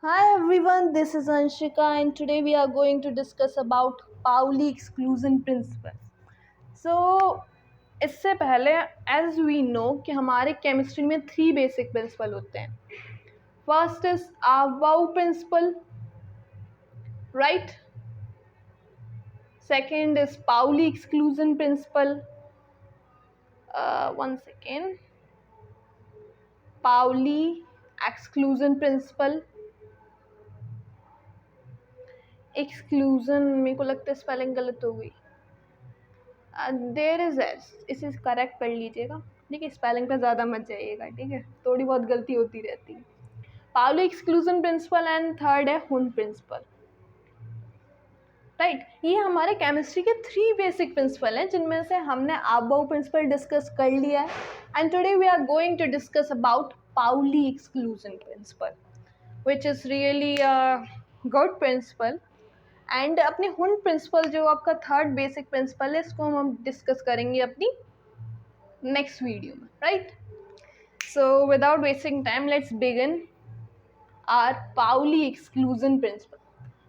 Hi everyone, this is Anshika and today we are going to discuss about Pauli exclusion principle. So इससे पहले as we know कि हमारे chemistry में 3 basic principle होते हैं. First is Aufbau principle, right? Second is Pauli exclusion principle. One second. Pauli exclusion principle. Exclusion मेरे को लगता है स्पेलिंग गलत हो गई. देर इज एस, इसे करेक्ट कर लीजिएगा. ठीक है, स्पेलिंग पे ज़्यादा मत जाइएगा. ठीक है, थोड़ी बहुत गलती होती रहती है. Pauli exclusion principle and third है हुन प्रिंसिपल. राइट, ये हमारे केमिस्ट्री के 3 बेसिक प्रिंसिपल हैं जिनमें से हमने अबाउ प्रिंसिपल डिस्कस कर लिया है. And today we are going to discuss about Pauli exclusion principle which is really good principle. And अपनी हुन प्रिंसिपल जो आपका थर्ड बेसिक प्रिंसिपल है, इसको हम डिस्कस करेंगे अपनी नेक्स्ट वीडियो में. Right, so without wasting time let's begin our Pauli exclusion principle.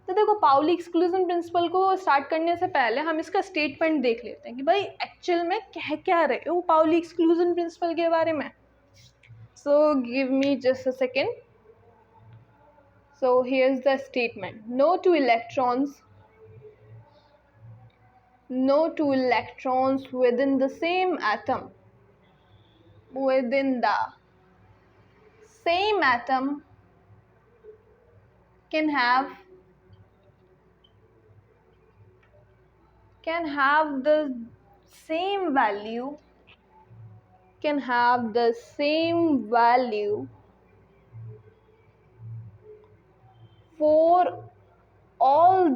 तो देखो, पाउली एक्सक्लूजन प्रिंसिपल को स्टार्ट करने से पहले हम इसका स्टेटमेंट देख लेते हैं कि भाई एक्चुअल में कह क्या रहे हो पाउली एक्सक्लूजन प्रिंसिपल के बारे में. So give me just a second. So here's the statement. No two electrons within the same atom can have the same value for all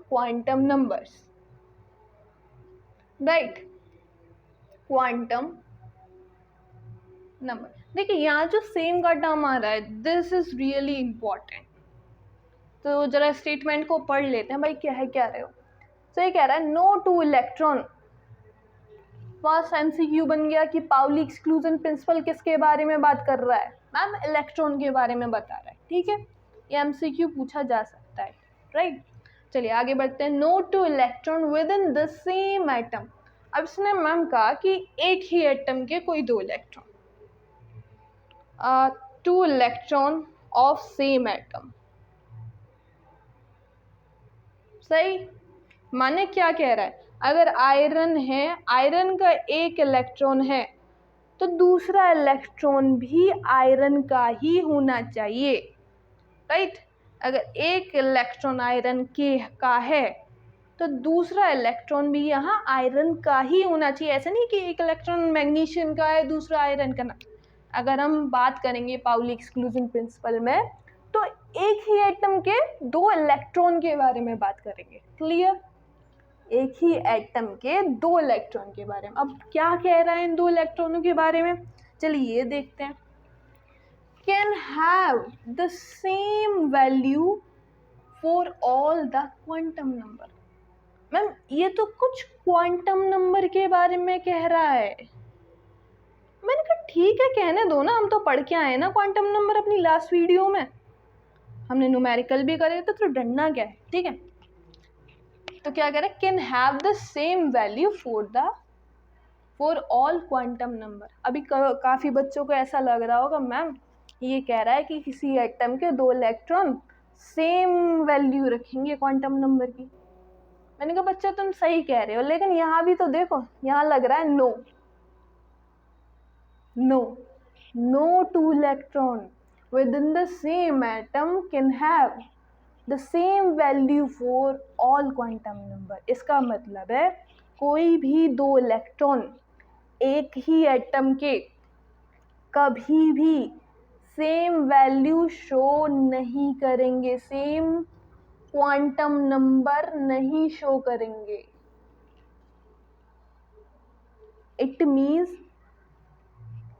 quantum numbers. Right, quantum number. देखिए, यहाँ जो same का term आ रहा है, this is really important. तो जरा statement को पढ़ लेते हैं भाई, क्या रहे हो. तो ये कह रहा है no two electron. First MCQ बन गया कि पाउली एक्सक्लूजन प्रिंसिपल किसके बारे में बात कर रहा है. मैम इलेक्ट्रॉन के बारे में बता रहा है. ठीक है, ये एमसीक्यू पूछा जा सकता है. राइट, चलिए आगे बढ़ते हैं. No two electron within the same atom. अब इसने मैम कहा कि एक ही एटम के कोई 2 electron, 2 electron of same atom. सही, माने क्या कह रहा है, अगर आयरन है, आयरन का एक इलेक्ट्रॉन है तो दूसरा इलेक्ट्रॉन भी आयरन का ही होना चाहिए. राइट, अगर एक इलेक्ट्रॉन आयरन का है तो दूसरा इलेक्ट्रॉन भी यहाँ आयरन का ही होना चाहिए. ऐसा नहीं कि एक इलेक्ट्रॉन मैग्नीशियम का है दूसरा आयरन का ना. अगर हम बात करेंगे पाउली एक्सक्लूजन प्रिंसिपल में तो एक ही एटम के 2 इलेक्ट्रॉन के बारे में बात करेंगे. क्लियर, एक ही एटम के 2 इलेक्ट्रॉन के बारे में. अब क्या कह रहा है इन 2 इलेक्ट्रॉनों के बारे में, चलिए ये देखते हैं. Can have the same value for all the quantum number. Ma'am ये तो कुछ क्वांटम नंबर के बारे में कह रहा है. मैंने कहा ठीक है, कहने दो ना, हम तो पढ़ के आए ना क्वांटम नंबर अपनी लास्ट वीडियो में. हमने न्यूमेरिकल भी करे थे, तो डरना क्या है. ठीक है, तो क्या कह रहा है, can have the same value for all quantum number. अभी काफ़ी बच्चों को ऐसा लग रहा होगा मैम ये कह रहा है कि किसी एटम के 2 इलेक्ट्रॉन सेम वैल्यू रखेंगे क्वांटम नंबर की. मैंने कहा बच्चा तुम सही कह रहे हो, लेकिन यहाँ भी तो देखो, यहाँ लग रहा है no two electron within the same atom can have the same value for all quantum number. इसका मतलब है कोई भी 2 इलेक्ट्रॉन एक ही एटम के कभी भी सेम वैल्यू शो नहीं करेंगे, सेम क्वांटम नंबर नहीं शो करेंगे. इट मीन्स,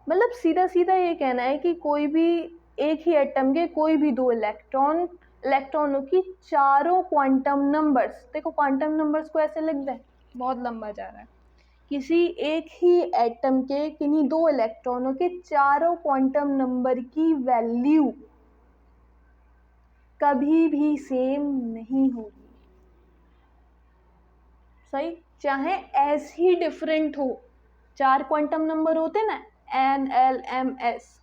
मतलब सीधा सीधा ये कहना है कि कोई भी एक ही एटम के कोई भी 2 इलेक्ट्रॉनों की चारों क्वांटम नंबर्स, देखो क्वांटम नंबर्स को ऐसे लिख दें, बहुत लंबा जा रहा है, किसी एक ही एटम के किन्हीं दो इलेक्ट्रॉनों के चारों क्वांटम नंबर की वैल्यू कभी भी सेम नहीं होगी। सही, चाहे एस ही डिफरेंट हो। चार क्वांटम नंबर होते ना, एन एल एम एस,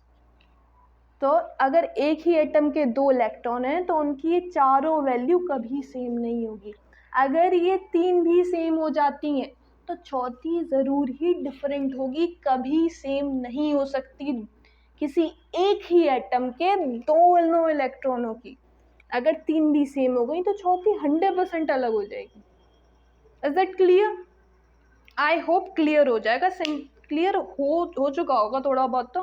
तो अगर एक ही एटम के दो इलेक्ट्रॉन हैं तो उनकी ये चारों वैल्यू कभी सेम नहीं होगी। अगर ये तीन भी सेम हो जाती हैं तो चौथी ज़रूर ही डिफरेंट होगी, कभी सेम नहीं हो सकती किसी एक ही एटम के दोनों इलेक्ट्रॉनों की। अगर तीन भी सेम हो गई तो चौथी 100% अलग हो जाएगी। Is that clear? I hope clear हो जाएगा। क्लियर हो चुका होगा थोड़ा बहुत तो।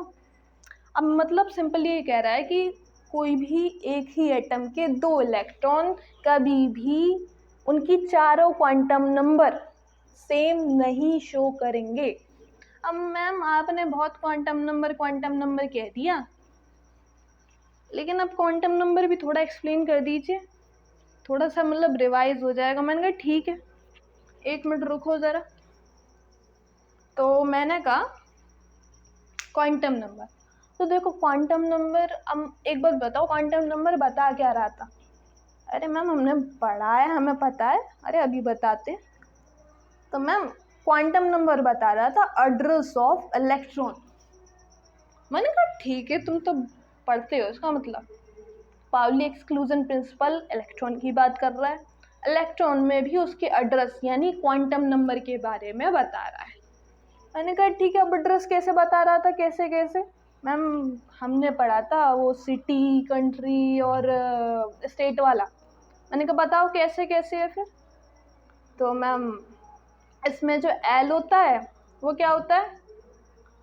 अब मतलब सिंपली ये कह रहा है कि कोई भी एक ही एटम के दो इलेक्ट्रॉन कभी भी उनकी चारों क्वांटम नंबर सेम नहीं शो करेंगे। अब मैम आपने बहुत क्वांटम नंबर कह दिया, लेकिन अब क्वांटम नंबर भी थोड़ा एक्सप्लेन कर दीजिए, थोड़ा सा मतलब रिवाइज हो जाएगा। मैंने कहा ठीक है, एक मिनट रुको ज़रा। तो मैंने कहा क्वांटम नंबर, तो देखो क्वांटम नंबर, अब एक बात बताओ क्वांटम नंबर बता क्या रहा था? अरे मैम हमने पढ़ा है, हमें पता है। अरे अभी बताते। तो मैम क्वांटम नंबर बता रहा था एड्रेस ऑफ इलेक्ट्रॉन। मैंने कहा ठीक है, तुम तो पढ़ते हो, इसका मतलब पाउली एक्सक्लूजन प्रिंसिपल इलेक्ट्रॉन की बात कर रहा है, इलेक्ट्रॉन में भी उसके एड्रेस यानी क्वांटम नंबर के बारे में बता रहा है। मैंने कहा ठीक है, अब एड्रेस कैसे बता रहा था, कैसे कैसे? मैम हमने पढ़ा था वो सिटी, कंट्री और स्टेट वाला। मैंने कहा बताओ कैसे कैसे है फिर? तो मैम इसमें जो एल होता है वो क्या होता है?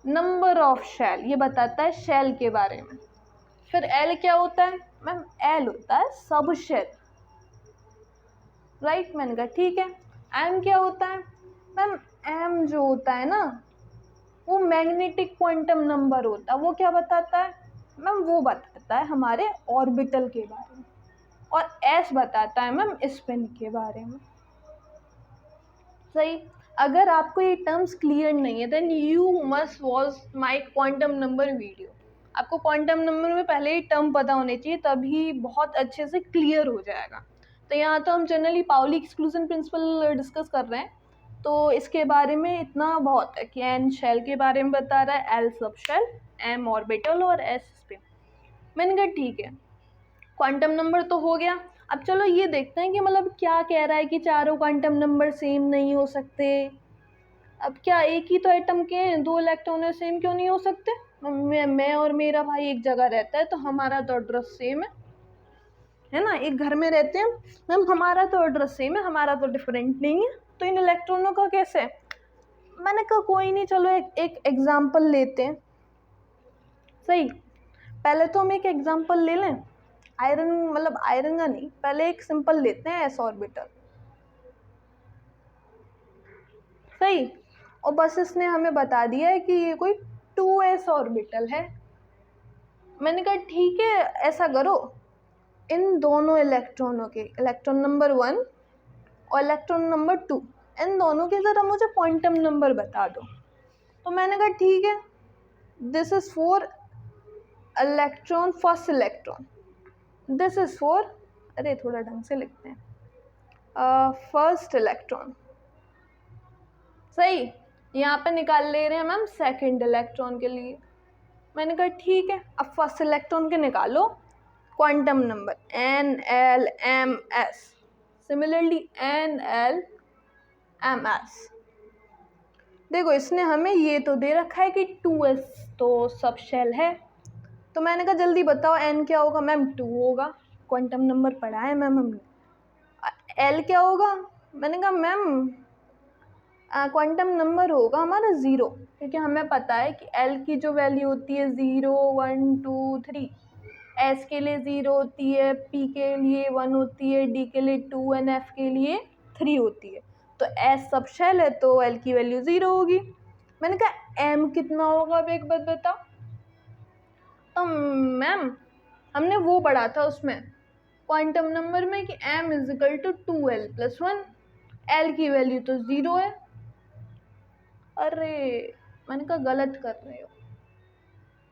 नंबर ऑफ शेल, ये बताता है शेल के बारे में। फिर एल क्या होता है? मैम एल होता है सब शेल, राइट। मैंने कहा ठीक है। एम क्या होता है? मैम एम जो होता है ना वो मैग्नेटिक क्वांटम नंबर होता है। वो क्या बताता है? मैम वो बताता है हमारे ऑर्बिटल के बारे में। और एस बताता है मैम स्पिन के बारे में। सही। अगर आपको ये टर्म्स क्लियर नहीं है then you must watch my quantum number video. आपको क्वांटम नंबर में पहले ही टर्म पता होने चाहिए, तभी बहुत अच्छे से क्लियर हो जाएगा। तो यहाँ तो हम generally Pauli exclusion principle discuss कर रहे हैं, तो इसके बारे में इतना बहुत है कि एन शेल के बारे में बता रहा है, l subshell, m orbital और एस स्पिन। मैंने कहा ठीक है, क्वांटम नंबर तो हो गया। अब चलो ये देखते हैं कि मतलब क्या कह रहा है कि चारों क्वांटम नंबर सेम नहीं हो सकते। अब क्या एक ही तो एटम के हैं, दो इलेक्ट्रॉन सेम क्यों नहीं हो सकते? मैं और मेरा भाई एक जगह रहता है तो हमारा तो एड्रेस सेम है ना, एक घर में रहते हैं मैम, हमारा तो एड्रेस सेम है, हमारा तो डिफरेंट नहीं है, तो इन इलेक्ट्रॉनों का कैसे? मैंने कहा कोई नहीं, चलो एक एग्जाम्पल लेते हैं। सही, पहले तो हम एक एग्जाम्पल ले लें आयरन, मतलब आयरन का नहीं, पहले एक सिंपल लेते हैं एस ऑर्बिटल। सही, और बस इसने हमें बता दिया है कि ये कोई 2s ऑर्बिटल है। मैंने कहा ठीक है, ऐसा करो, इन दोनों इलेक्ट्रॉनों के, इलेक्ट्रॉन नंबर 1 और इलेक्ट्रॉन नंबर 2, इन दोनों के ज़रा मुझे क्वांटम नंबर बता दो। तो मैंने कहा ठीक है, this is for electron, first electron, this is for, अरे थोड़ा ढंग से लिखते हैं, फर्स्ट इलेक्ट्रॉन। सही, यहाँ पे निकाल ले रहे हैं मैम सेकंड इलेक्ट्रॉन के लिए। मैंने कहा ठीक है, अब फर्स्ट इलेक्ट्रॉन के निकालो quantum number n l m s, similarly n l m s. देखो इसने हमें ये तो दे रखा है कि 2s तो सब शेल है, तो मैंने कहा जल्दी बताओ एन क्या होगा? मैम 2 होगा, क्वांटम नंबर पढ़ा है मैम हमने। एल क्या होगा? मैंने कहा मैम क्वांटम नंबर होगा हमारा 0, क्योंकि हमें पता है कि एल की जो वैल्यू होती है 0 1 2 3, एस के लिए 0 होती है, पी के लिए 1 होती है, डी के लिए 2 एंड एफ के लिए 3 होती है। तो एस सब शेल है तो एल की वैल्यू 0 होगी। मैंने कहा एम कितना होगा? अब एक बात बताओ। तो मैम हमने वो पढ़ा था उसमें क्वांटम नंबर में कि m is equal to 2l + 1, l की वैल्यू तो 0 है। अरे मैंने कहा गलत कर रहे हो,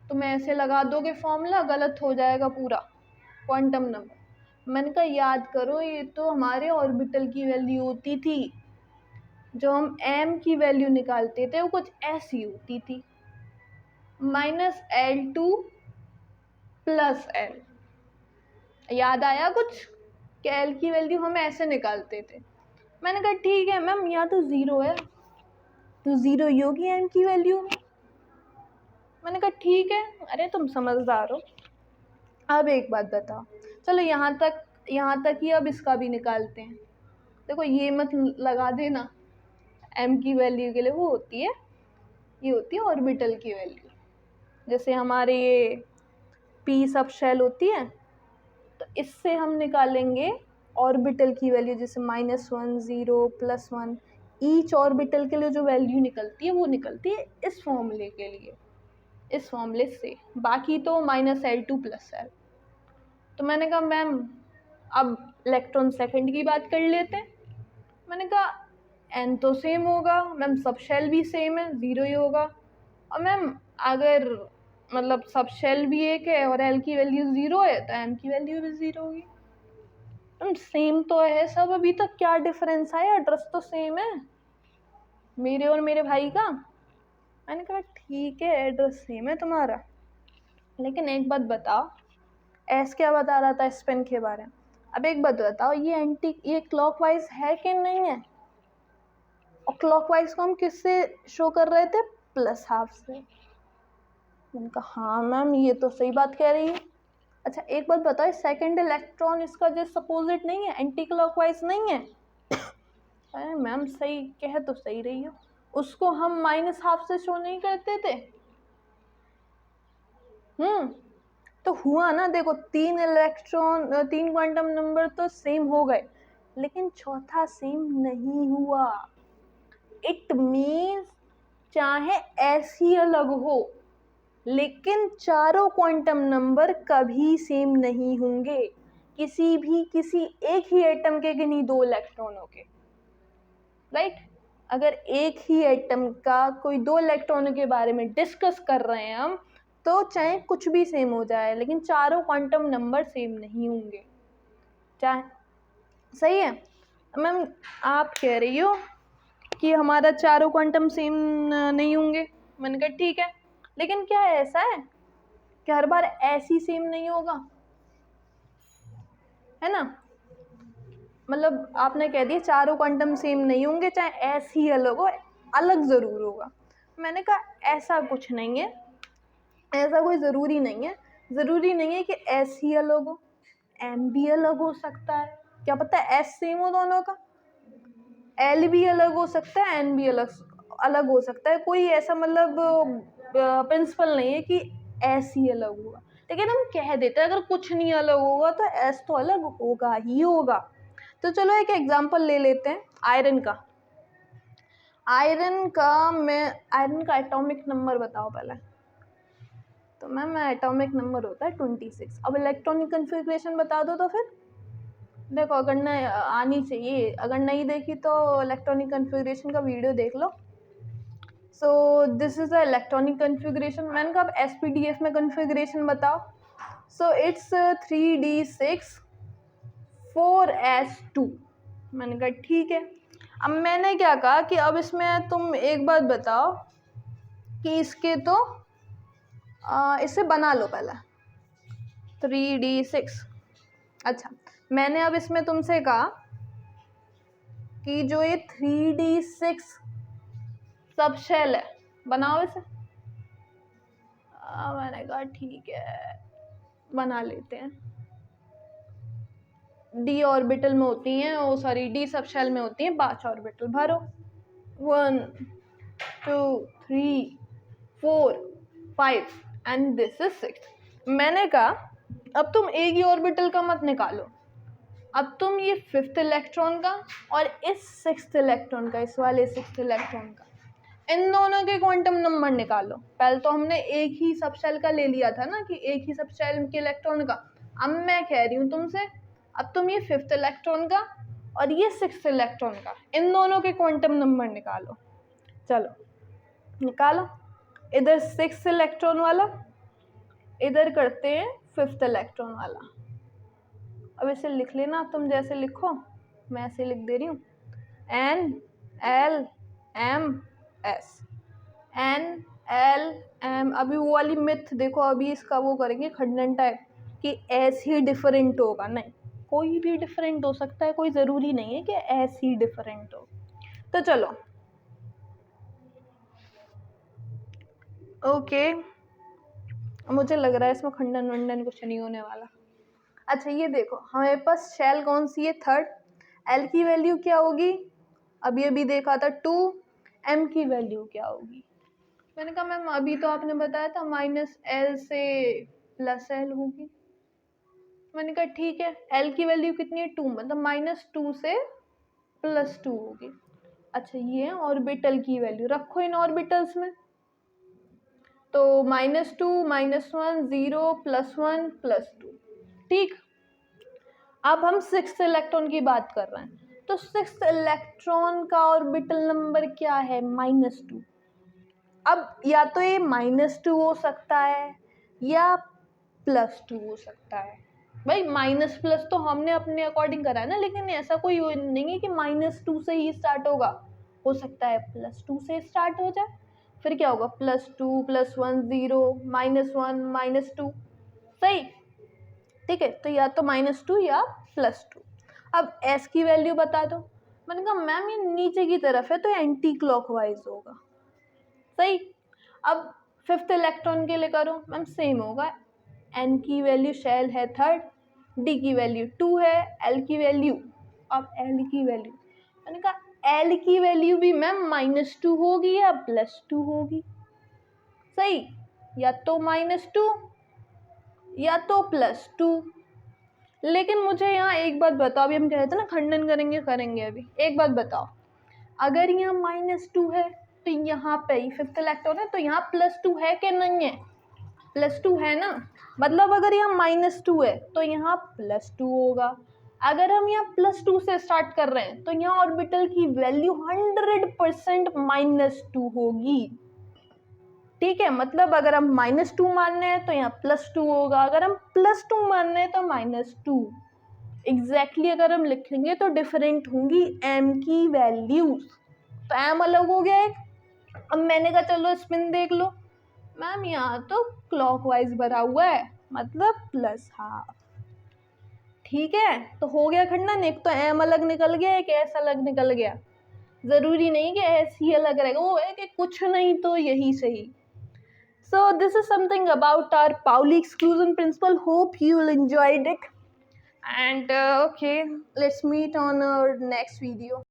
तुम ऐसे लगा दोगे फॉर्मूला, गलत हो जाएगा पूरा क्वांटम नंबर। मैंने कहा याद करो, ये तो हमारे ऑर्बिटल की वैल्यू होती थी, जो हम m की वैल्यू निकालते थे वो कुछ ऐसी होती थी, -L2 + L। याद आया कुछ कि L की वैल्यू हम ऐसे निकालते थे। मैंने कहा ठीक है मैम, यहाँ तो 0 है, तो 0 ही होगी m की वैल्यू में। मैंने कहा ठीक है, अरे तुम समझदार हो। अब एक बात बताओ, चलो यहाँ तक ही अब इसका भी निकालते हैं। देखो ये मत लगा देना m की वैल्यू के लिए, वो होती है, ये होती है ऑर्बिटल की वैल्यू। जैसे हमारे ये p सब शेल होती है, तो इससे हम निकालेंगे ऑर्बिटल की वैल्यू, जैसे -1 0 +1, ईच ऑर्बिटल के लिए जो वैल्यू निकलती है वो निकलती है इस फॉर्मूले के लिए, इस फॉर्मूले से। बाकी तो -L2 + L। तो मैंने कहा मैम अब इलेक्ट्रॉन सेकंड की बात कर लेते हैं। मैंने कहा n तो सेम होगा मैम, सब शेल भी सेम है, 0 ही होगा। और मैम अगर मतलब सब शेल भी एक है और L की वैल्यू 0 है तो m की वैल्यू भी 0 होगी। मैम सेम तो है सब, अभी तक क्या डिफरेंस है, एड्रेस तो सेम है मेरे और मेरे भाई का। मैंने कहा ठीक है एड्रेस सेम है तुम्हारा, लेकिन एक बात बताओ, एस क्या बता रहा था स्पिन के बारे में। अब एक बात बताओ, ये क्लॉकवाइज है कि नहीं है, और क्लॉकवाइज को हम किससे शो कर रहे थे, +½ से। मैंने कहा हाँ मैम ये तो सही बात कह रही है। अच्छा एक बात बताओ, सेकंड इलेक्ट्रॉन इसका जस्ट अपोजिट नहीं है, एंटी क्लॉकवाइज नहीं है। अरे मैम सही कह तो सही रही हो, उसको हम -½ से शो नहीं करते थे। तो हुआ ना, देखो 3 क्वांटम नंबर तो सेम हो गए, लेकिन चौथा सेम नहीं हुआ। इट मीन्स चाहे ऐसी अलग हो, लेकिन चारों क्वांटम नंबर कभी सेम नहीं होंगे, किसी एक ही एटम के किन्हीं 2 इलेक्ट्रॉनों के, राइट। अगर एक ही एटम का कोई 2 इलेक्ट्रॉनों के बारे में डिस्कस कर रहे हैं हम, तो चाहे कुछ भी सेम हो जाए, लेकिन चारों क्वांटम नंबर सेम नहीं होंगे, चाहे। सही है मैम, आप कह रही हो कि हमारा चारों क्वांटम सेम नहीं होंगे। मैंने कहा ठीक है, लेकिन क्या ऐसा है कि हर बार ऐसी सेम नहीं होगा, है ना। मतलब आपने कह दिया चारों क्वांटम सेम नहीं होंगे, चाहे ऐसी अलग हो, अलग ज़रूर होगा। मैंने कहा ऐसा कुछ नहीं है, ऐसा कोई ज़रूरी नहीं है, ज़रूरी नहीं है कि ऐसी अलग हो, m भी अलग हो सकता है, क्या पता है s सेम हो दोनों का, l भी अलग हो सकता है, n भी अलग हो सकता है। कोई ऐसा मतलब प्रिंसिपल नहीं है कि s ही अलग होगा, लेकिन हम कह देते हैं अगर कुछ नहीं अलग होगा तो s तो अलग होगा ही होगा। तो चलो एक एग्जांपल ले लेते हैं आयरन का। आयरन का एटॉमिक नंबर बताओ पहले। तो मैम एटॉमिक नंबर होता है 26। अब इलेक्ट्रॉनिक कन्फिग्रेशन बता दो तो फिर देखो, अगर न आनी चाहिए, अगर नहीं देखी तो इलेक्ट्रॉनिक कन्फिग्रेशन का वीडियो देख लो। So this is the electronic configuration. मैंने कहा अब SPDF में कन्फिग्रेशन बताओ। So it's 3d6 4s2। मैंने कहा ठीक है। अब मैंने क्या कहा कि अब इसमें तुम एक बात बताओ कि इसके तो इसे बना लो पहले 3d6। अच्छा मैंने अब इसमें तुमसे कहा कि जो ये 3d6 सब शेल है, बनाओ इसे। मैंने कहा ठीक है बना लेते हैं। d ऑर्बिटल में होती हैं, ओ सॉरी d सब शेल में होती हैं 5 ऑर्बिटल, भरो 1 2 3 4 5 एंड दिस इज 6। मैंने कहा अब तुम एक ही ऑर्बिटल का मत निकालो, अब तुम ये 5th इलेक्ट्रॉन का और इस 6th इलेक्ट्रॉन का, इस वाले 6th इलेक्ट्रॉन का, इन दोनों के क्वांटम नंबर निकालो। पहले तो हमने एक ही सब शेल का ले लिया था ना, कि एक ही सब शेल के इलेक्ट्रॉन का। अब मैं कह रही हूँ तुमसे, अब तुम ये 5th इलेक्ट्रॉन का और ये 6th इलेक्ट्रॉन का, इन दोनों के क्वांटम नंबर निकालो। चलो निकालो, इधर 6 इलेक्ट्रॉन वाला, इधर करते हैं 5th इलेक्ट्रॉन वाला। अब इसे लिख लेना, तुम जैसे लिखो मैं ऐसे लिख दे रही हूँ, NLMS, NLM। अभी वो वाली मिथ देखो, अभी इसका वो करेंगे खंडन टाइप कि एस ही डिफरेंट होगा, नहीं, कोई भी डिफरेंट हो सकता है, कोई ज़रूरी नहीं है कि एस ही डिफरेंट हो। तो चलो ओके, मुझे लग रहा है इसमें खंडन वंडन कुछ नहीं होने वाला। अच्छा ये देखो, हमारे पास शेल कौन सी है, 3rd। एल की वैल्यू क्या होगी, अभी देखा था 2। एम की वैल्यू क्या होगी, मैंने कहा मैम अभी तो आपने बताया था -L से +L होगी। मैंने कहा ठीक है, L की वैल्यू कितनी है 2, मतलब -2 से +2 होगी। अच्छा ये है ऑर्बिटल की वैल्यू, रखो इन ऑर्बिटल्स में, तो -2 -1 0 +1 +2, ठीक। अब हम 6th इलेक्ट्रॉन की बात कर रहे हैं, तो 6th इलेक्ट्रॉन का ऑर्बिटल नंबर क्या है, -2। अब या तो ये -2 हो सकता है या +2 हो सकता है। भाई माइनस प्लस तो हमने अपने अकॉर्डिंग करा है ना, लेकिन ऐसा कोई नहीं है कि -2 से ही स्टार्ट होगा, हो सकता है +2 से स्टार्ट हो जाए, फिर क्या होगा +2 +1 0 -1 -2, सही, ठीक है। तो या तो -2 या +2। अब एस की वैल्यू बता दो, मैंने कहा मैम ये नीचे की तरफ है तो एंटी क्लॉकवाइज होगा, सही। अब 5th इलेक्ट्रॉन के लिए करो मैम, सेम होगा, एन की वैल्यू शेल है 3rd, डी की वैल्यू 2 है, एल की वैल्यू, अब एल की वैल्यू, मैंने कहा एल की वैल्यू भी मैम -2 होगी या +2 होगी, सही, या तो -2 या तो +2। लेकिन मुझे यहाँ एक बात बताओ, अभी हम कह रहे थे ना खंडन करेंगे अभी, एक बात बताओ, अगर यहाँ -2 है तो यहाँ पे ही 5th इलेक्ट्रॉन है, तो यहाँ +2 है कि नहीं है, +2 है ना, मतलब अगर यहाँ -2 है तो यहाँ +2 होगा। अगर हम यहाँ +2 से स्टार्ट कर रहे हैं तो यहाँ ऑर्बिटल की वैल्यू 100% -2 होगी, ठीक है। मतलब अगर हम -2 मान रहे हैं तो यहाँ +2 होगा, अगर हम +2 मान रहे हैं तो -2, एग्जैक्टली अगर हम लिखेंगे तो डिफरेंट होंगी एम की वैल्यूज, तो एम अलग हो गया एक। अब मैंने कहा चलो स्पिन देख लो, मैम यहाँ तो क्लॉकवाइज भरा हुआ है, मतलब +12, ठीक है। तो हो गया खंडन, एक तो एम अलग निकल गया, एक एस अलग निकल गया, ज़रूरी नहीं कि एस ही अलग रहेगा, वो है कि कुछ नहीं तो यही सही। So this is something about our Pauli exclusion principle. Hope you will enjoyed it. And okay, let's meet on our next video.